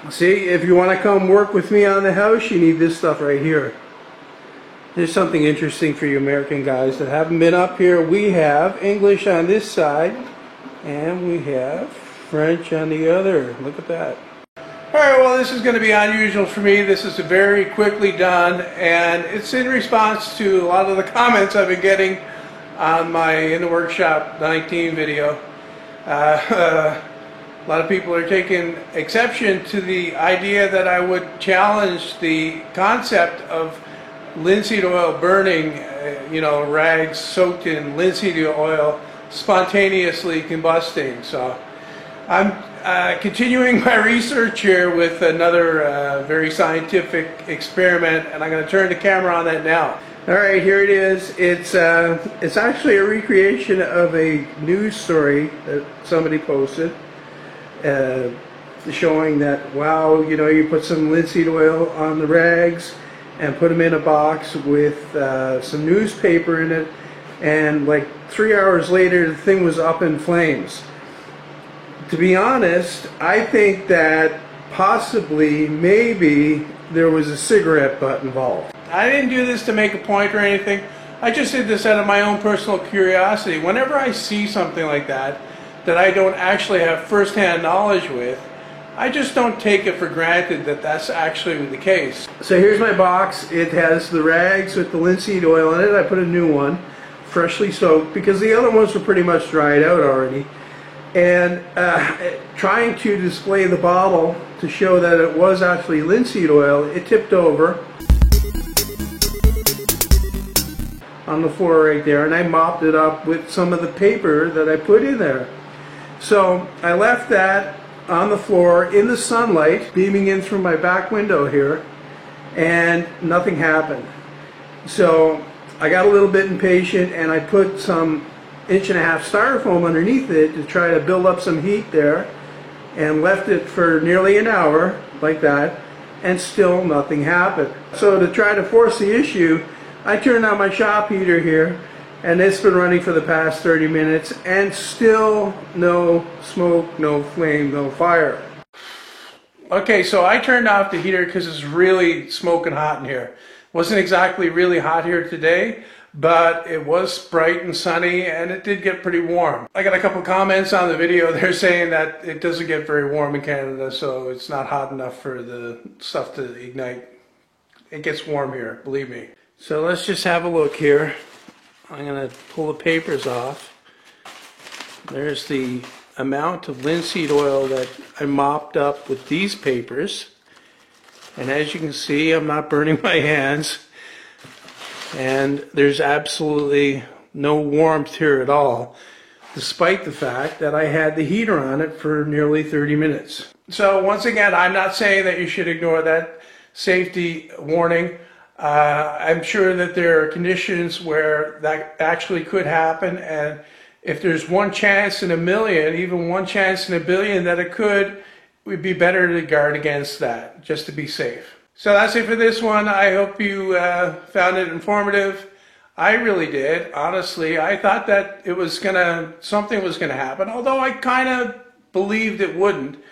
See, if you want to come work with me on the house, you need this stuff right here. There's something interesting for you American guys that haven't been up here. We have English on this side, and we have French on the other. Look at that. Alright, well, this is going to be unusual for me. This is very quickly done, and it's in response to a lot of the comments I've been getting on my In the Workshop 19 video. A lot of people are taking exception to the idea that I would challenge the concept of linseed oil burning, rags soaked in linseed oil spontaneously combusting. So I'm continuing my research here with another very scientific experiment, and I'm going to turn the camera on that now. Alright, here it is. It's actually a recreation of a news story that somebody posted showing that, wow, you put some linseed oil on the rags and put them in a box with some newspaper in it, and like 3 hours later the thing was up in flames. To be honest, I think that possibly, maybe, there was a cigarette butt involved. I didn't do this to make a point or anything. I just did this out of my own personal curiosity. Whenever I see something like that I don't actually have first-hand knowledge with, I just don't take it for granted that that's actually the case. So here's my box. It has the rags with the linseed oil in it. I put a new one, freshly soaked, because the other ones were pretty much dried out already. And trying to display the bottle to show that it was actually linseed oil, it tipped over on the floor right there, and I mopped it up with some of the paper that I put in there. So I left that on the floor in the sunlight beaming in through my back window here, and nothing happened. So I got a little bit impatient, and I put some 1.5 inch styrofoam underneath it to try to build up some heat there, and left it for nearly an hour like that, and still nothing happened. So to try to force the issue, I turned on my shop heater here, and it's been running for the past 30 minutes, and still no smoke, no flame, no fire. Okay, so I turned off the heater because it's really smoking hot in here. Wasn't exactly really hot here today, but it was bright and sunny, and it did get pretty warm. I got a couple comments on the video. They're saying that it doesn't get very warm in Canada, so it's not hot enough for the stuff to ignite. It gets warm here, believe me. So let's just have a look here. I'm going to pull the papers off. There's the amount of linseed oil that I mopped up with these papers. And as you can see, I'm not burning my hands. And there's absolutely no warmth here at all, despite the fact that I had the heater on it for nearly 30 minutes. So once again, I'm not saying that you should ignore that safety warning. I'm sure that there are conditions where that actually could happen, and if there's one chance in a million, even one chance in a billion that it could, it would be better to guard against that, just to be safe. So that's it for this one. I hope you found it informative. I really did, honestly. I thought that something was gonna happen, although I kind of believed it wouldn't.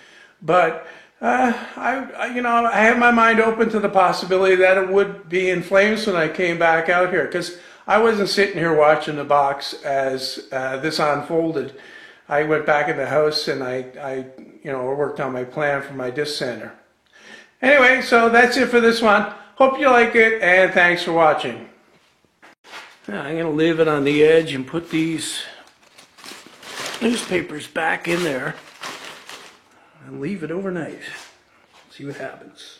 But I had my mind open to the possibility that it would be in flames when I came back out here, because I wasn't sitting here watching the box as this unfolded. I went back in the house and I worked on my plan for my disc sander. Anyway, so that's it for this one. Hope you like it, and thanks for watching. I'm going to leave it on the edge and put these newspapers back in there and leave it overnight. See what happens.